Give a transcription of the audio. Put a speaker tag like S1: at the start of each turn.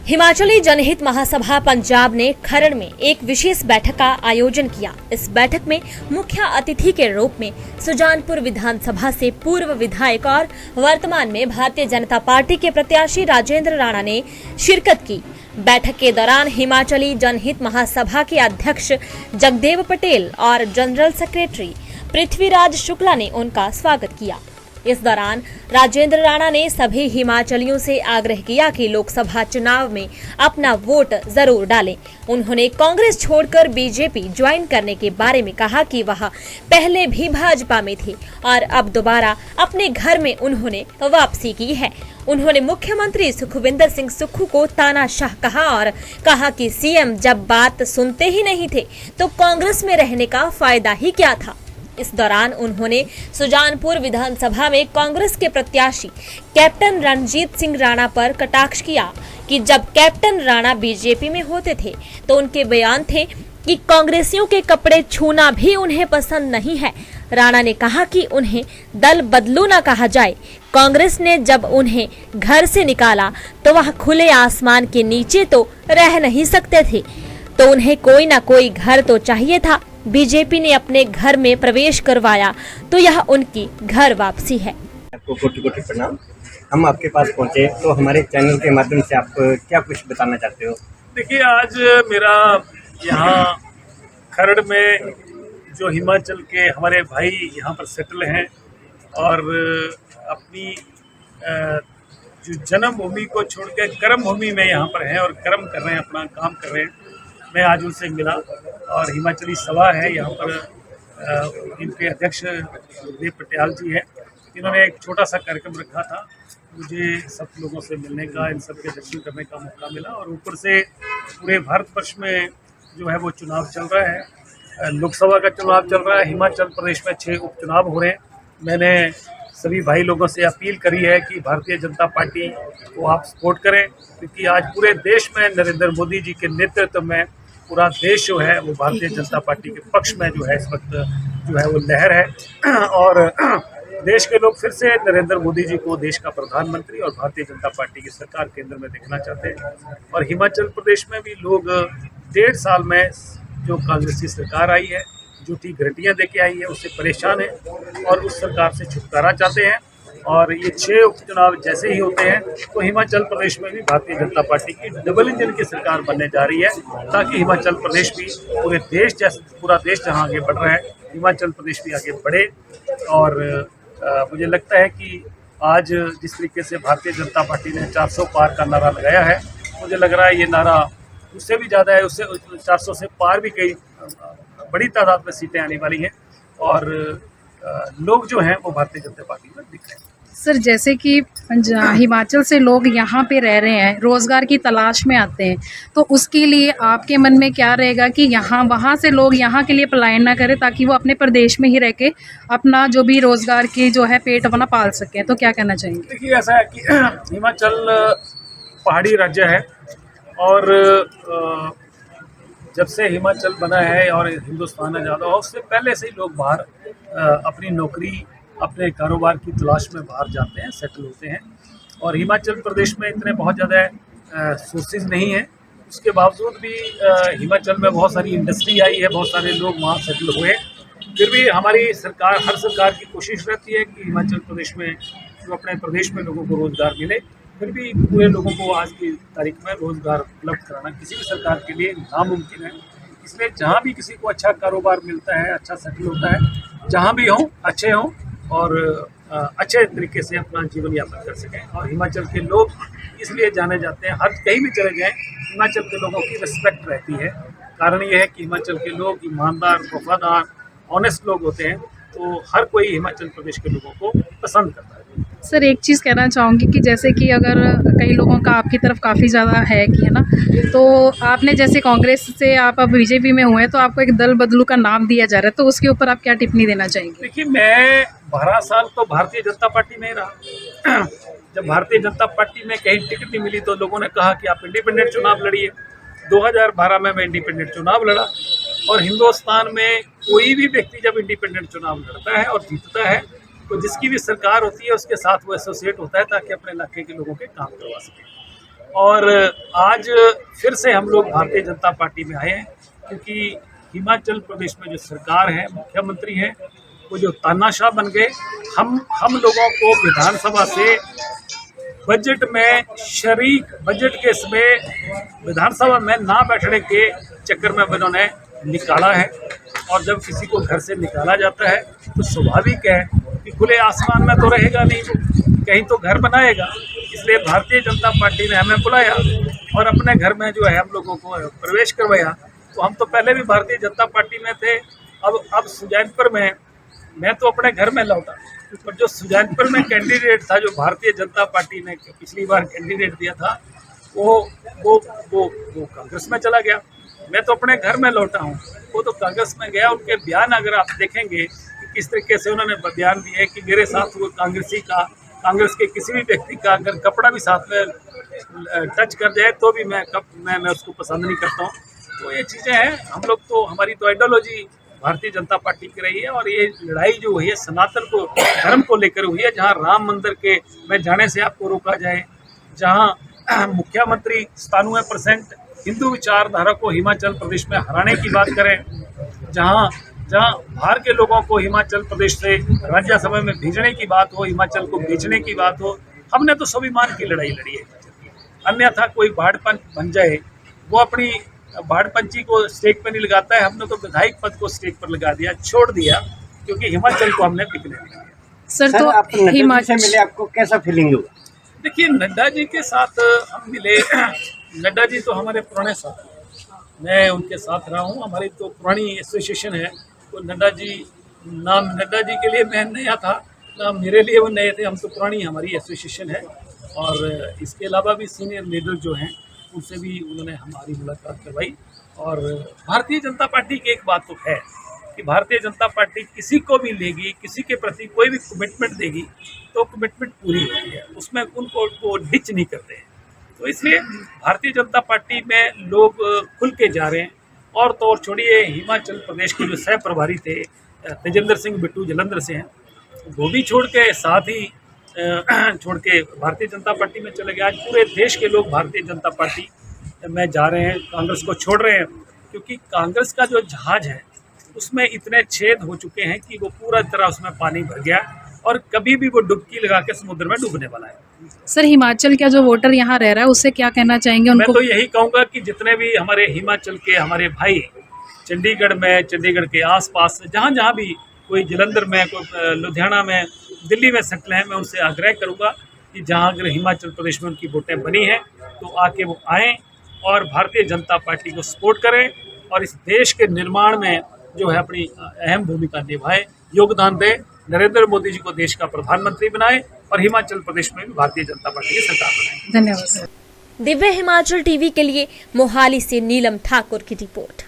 S1: हिमाचली जनहित महासभा पंजाब ने खरड़ में एक विशेष बैठक का आयोजन किया। इस बैठक में मुख्य अतिथि के रूप में सुजानपुर विधानसभा से पूर्व विधायक और वर्तमान में भारतीय जनता पार्टी के प्रत्याशी राजेंद्र राणा ने शिरकत की। बैठक के दौरान हिमाचली जनहित महासभा के अध्यक्ष जगदेव पटेल और जनरल सेक्रेटरी पृथ्वीराज शुक्ला ने उनका स्वागत किया। इस दौरान राजेंद्र राणा ने सभी हिमाचलियों से आग्रह किया कि लोकसभा चुनाव में अपना वोट जरूर डालें। उन्होंने कांग्रेस छोड़कर बीजेपी ज्वाइन करने के बारे में कहा कि वह पहले भी भाजपा में थे और अब दोबारा अपने घर में उन्होंने वापसी की है। उन्होंने मुख्यमंत्री सुखविंदर सिंह सुक्खू को तानाशाह कहा और कहा कि सीएम जब बात सुनते ही नहीं थे तो कांग्रेस में रहने का फायदा ही क्या था। इस दौरान उन्होंने सुजानपुर विधानसभा में कांग्रेस के प्रत्याशी कैप्टन रणजीत सिंह राणा पर कटाक्ष किया कि जब कैप्टन राणा बीजेपी में होते थे तो उनके बयान थे कि कांग्रेसियों के कपड़े छूना भी उन्हें पसंद नहीं है। राणा ने कहा कि उन्हें दल बदलू न कहा जाए। कांग्रेस ने जब उन्हें घर से निकाला तो वह खुले आसमान के नीचे तो रह नहीं सकते थे, तो उन्हें कोई न कोई घर तो चाहिए था। बीजेपी ने अपने घर में प्रवेश करवाया तो यह उनकी घर वापसी है।
S2: आपको कोटि कोटि प्रणाम। हम आपके पास पहुंचे तो हमारे चैनल के माध्यम से आप क्या कुछ बताना चाहते हो?
S3: देखिए, आज मेरा यहाँ खरड़ में जो हिमाचल के हमारे भाई यहाँ पर सेटल हैं और अपनी जो जन्मभूमि को छोड़ के कर्म भूमि में यहाँ पर हैं और कर्म कर रहे हैं, अपना काम कर रहे हैं। मैं आज उनसे मिला और हिमाचली सभा है यहाँ पर, इनके अध्यक्ष जगदेव पटेल जी हैं। इन्होंने एक छोटा सा कार्यक्रम रखा था। मुझे सब लोगों से मिलने का, इन सब के दर्शन करने का मौका मिला और ऊपर से पूरे भारतवर्ष में जो है वो चुनाव चल रहा है, लोकसभा का चुनाव चल रहा है। हिमाचल प्रदेश में 6 उपचुनाव हो रहे हैं। मैंने सभी भाई लोगों से अपील करी है कि भारतीय जनता पार्टी को आप सपोर्ट करें, क्योंकि आज पूरे देश में नरेंद्र मोदी जी के नेतृत्व में पूरा देश जो है वो भारतीय जनता पार्टी के पक्ष में जो है इस वक्त जो है वो लहर है और देश के लोग फिर से नरेंद्र मोदी जी को देश का प्रधानमंत्री और भारतीय जनता पार्टी की सरकार केंद्र में देखना चाहते हैं। और हिमाचल प्रदेश में भी लोग 1.5 साल में जो कांग्रेस की सरकार आई है, झूठी गारंटियां देके आई है, उससे परेशान है और उस सरकार से छुटकारा चाहते हैं। और ये 6 उपचुनाव जैसे ही होते हैं तो हिमाचल प्रदेश में भी भारतीय जनता पार्टी की डबल इंजन की सरकार बनने जा रही है, ताकि हिमाचल प्रदेश भी पूरे देश जैसे पूरा देश जहां आगे बढ़ रहा है, हिमाचल प्रदेश भी आगे बढ़े। और मुझे लगता है कि आज जिस तरीके से भारतीय जनता पार्टी ने 400 पार का नारा लगाया है, मुझे लग रहा है ये नारा उससे भी ज़्यादा है, उससे 400 से पार भी कई बड़ी तादाद में सीटें आने वाली हैं और लोग जो हैं वो भारतीय जनता पार्टी में दिख रहे हैं।
S4: सर, जैसे कि हिमाचल से लोग यहाँ पे रह रहे हैं, रोज़गार की तलाश में आते हैं, तो उसके लिए आपके मन में क्या रहेगा कि यहाँ वहाँ से लोग यहाँ के लिए पलायन ना करें, ताकि वो अपने प्रदेश में ही रह के अपना जो भी रोज़गार की जो है पेट अपना पाल सकें, तो क्या कहना चाहेंगे?
S3: देखिए, ऐसा है कि हिमाचल पहाड़ी राज्य है और जब से हिमाचल बना है और हिंदुस्तान आज़ाद हुआ, उससे पहले से ही लोग बाहर अपनी नौकरी, अपने कारोबार की तलाश में बाहर जाते हैं, सेटल होते हैं। और हिमाचल प्रदेश में इतने बहुत ज़्यादा सोर्सेज नहीं हैं, उसके बावजूद भी हिमाचल में बहुत सारी इंडस्ट्री आई है, बहुत सारे लोग वहाँ सेटल हुए। फिर भी हमारी सरकार, हर सरकार की कोशिश रहती है कि हिमाचल प्रदेश में जो अपने प्रदेश में लोगों को रोज़गार मिले। फिर भी पूरे लोगों को आज की तारीख में रोज़गार उपलब्ध कराना किसी भी सरकार के लिए नामुमकिन है। इसलिए जहाँ भी किसी को अच्छा कारोबार मिलता है, अच्छा सेटल होता है, जहाँ भी हों अच्छे हों और अच्छे तरीके से अपना जीवन यापन कर सकें। और हिमाचल के लोग इसलिए जाने जाते हैं, हर कहीं भी चले जाएं हिमाचल के लोगों की रिस्पेक्ट रहती है। कारण ये है कि हिमाचल के लोग ईमानदार, वफादार, ऑनेस्ट लोग होते हैं, तो हर कोई हिमाचल प्रदेश के लोगों को पसंद करता है।
S4: सर, एक चीज़ कहना चाहूँगी कि जैसे कि अगर कई लोगों का आपकी तरफ काफ़ी ज़्यादा है कि है ना, तो आपने जैसे कांग्रेस से आप अब बीजेपी में हुए हैं तो आपको एक दल बदलू का नाम दिया जा रहा है, तो उसके ऊपर आप क्या टिप्पणी देना चाहेंगे?
S3: देखिए, मैं 12 साल तो भारतीय जनता पार्टी में ही रहा। जब भारतीय जनता पार्टी में कहीं टिकट नहीं मिली तो लोगों ने कहा कि आप इंडिपेंडेंट चुनाव लड़िए। 2012 में मैं इंडिपेंडेंट चुनाव लड़ा और हिंदुस्तान में कोई भी व्यक्ति जब इंडिपेंडेंट चुनाव लड़ता है और जीतता है तो जिसकी भी सरकार होती है उसके साथ वो एसोसिएट होता है, ताकि अपने इलाके के लोगों के काम करवा सके। और आज फिर से हम लोग भारतीय जनता पार्टी में आए हैं, क्योंकि हिमाचल प्रदेश में जो सरकार है, मुख्यमंत्री हैं, वो जो तानाशाह बन गए। हम लोगों को विधानसभा से बजट में शरीक, बजट के इसमें विधानसभा में ना बैठने के चक्कर में उन्होंने निकाला है। और जब किसी को घर से निकाला जाता है तो स्वाभाविक है कि खुले आसमान में तो रहेगा नहीं, कहीं तो घर बनाएगा। इसलिए भारतीय जनता पार्टी ने हमें बुलाया और अपने घर में जो है हम लोगों को प्रवेश करवाया। तो हम तो पहले भी भारतीय जनता पार्टी में थे, अब सुजानपुर में मैं तो अपने घर में लौटा, पर जो सुजानपुर में कैंडिडेट था, जो भारतीय जनता पार्टी ने पिछली बार कैंडिडेट दिया था, वो कांग्रेस में चला गया। मैं तो अपने घर में लौटा हूँ, वो तो कांग्रेस में गया। उनके बयान अगर आप देखेंगे कि किस तरीके से उन्होंने बयान दिए कि मेरे साथ वो कांग्रेसी का, कांग्रेस के किसी भी व्यक्ति का अगर कपड़ा भी साथ में टच कर जाए तो भी मैं उसको पसंद नहीं करता हूँ। तो ये चीज़ें हैं, हम लोग तो, हमारी तो आइडियोलॉजी भारतीय जनता पार्टी की रही है। और ये लड़ाई जो हुई है सनातन को, धर्म को लेकर हुई है, जहाँ राम मंदिर के में जाने से आपको रोका जाए, जहाँ मुख्यमंत्री 97% हिंदू विचारधारा को हिमाचल प्रदेश में हराने की बात करें, जहाँ बाहर के लोगों को हिमाचल प्रदेश से राज्यसभा में भेजने की बात हो, हिमाचल को बेचने की बात हो। हमने तो स्वाभिमान की लड़ाई लड़ी है। अन्यथा कोई भाड़पंच बन जाए, वो अपनी भाड़पंची को स्टेक पर नहीं लगाता है। हमने तो विधायक पद को स्टेक पर लगा दिया, छोड़ दिया, क्योंकि हिमाचल को हमने बिकने नहीं दिया।
S4: सर तो
S2: आप नड्डा जी से मिले, आपको कैसा फीलिंग हुआ?
S3: देखिए, नड्डा जी के साथ हम मिले। नड्डा जी तो हमारे पुराने साथी, मैं उनके साथ रहा हूँ, हमारी तो पुरानी एसोसिएशन है। तो नड्डा जी, नाम नड्डा जी के लिए मैं नया था, ना मेरे लिए वो नए थे, हम तो पुरानी हमारी एसोसिएशन है। और इसके अलावा भी सीनियर लीडर जो हैं, उनसे भी उन्होंने हमारी मुलाकात करवाई। और भारतीय जनता पार्टी की एक बात तो है कि भारतीय जनता पार्टी किसी को भी लेगी, किसी के प्रति कोई भी कमिटमेंट देगी तो कमिटमेंट पूरी होती है, उसमें उनको डिच नहीं करते हैं। तो इसलिए भारतीय जनता पार्टी में लोग खुल के जा रहे हैं। और तो और छोड़िए, हिमाचल प्रदेश के जो सह प्रभारी थे तेजेंद्र सिंह बिट्टू जलंधर से हैं, वो भी छोड़ के, साथ ही छोड़ के भारतीय जनता पार्टी में चले गए। आज पूरे देश के लोग भारतीय जनता पार्टी में जा रहे हैं, कांग्रेस को छोड़ रहे हैं, क्योंकि कांग्रेस का जो जहाज है उसमें इतने छेद हो चुके हैं कि वो पूरा तरह उसमें पानी भर गया और कभी भी वो डुबकी लगा के समुद्र में डूबने वाला है।
S4: सर, हिमाचल का जो वोटर यहाँ रह रहा है उससे क्या कहना चाहेंगे उनको?
S3: मैं तो यही कहूँगा कि जितने भी हमारे हिमाचल के हमारे भाई चंडीगढ़ में, चंडीगढ़ के आसपास जहाँ भी, कोई जलंधर में, कोई लुधियाना में, दिल्ली में सेटल हैं, मैं उनसे आग्रह करूँगा कि जहाँ अगर हिमाचल प्रदेश में उनकी वोटें बनी हैं तो आके वो आएँ और भारतीय जनता पार्टी को सपोर्ट करें और इस देश के निर्माण में जो है अपनी अहम भूमिका निभाएं, योगदान दें। नरेंद्र मोदी जी को देश का प्रधानमंत्री बनाएं और हिमाचल प्रदेश में भी भारतीय जनता पार्टी की सरकार बनाएं।
S4: धन्यवाद सर।
S1: दिव्य हिमाचल टीवी के लिए मोहाली से नीलम ठाकुर की रिपोर्ट।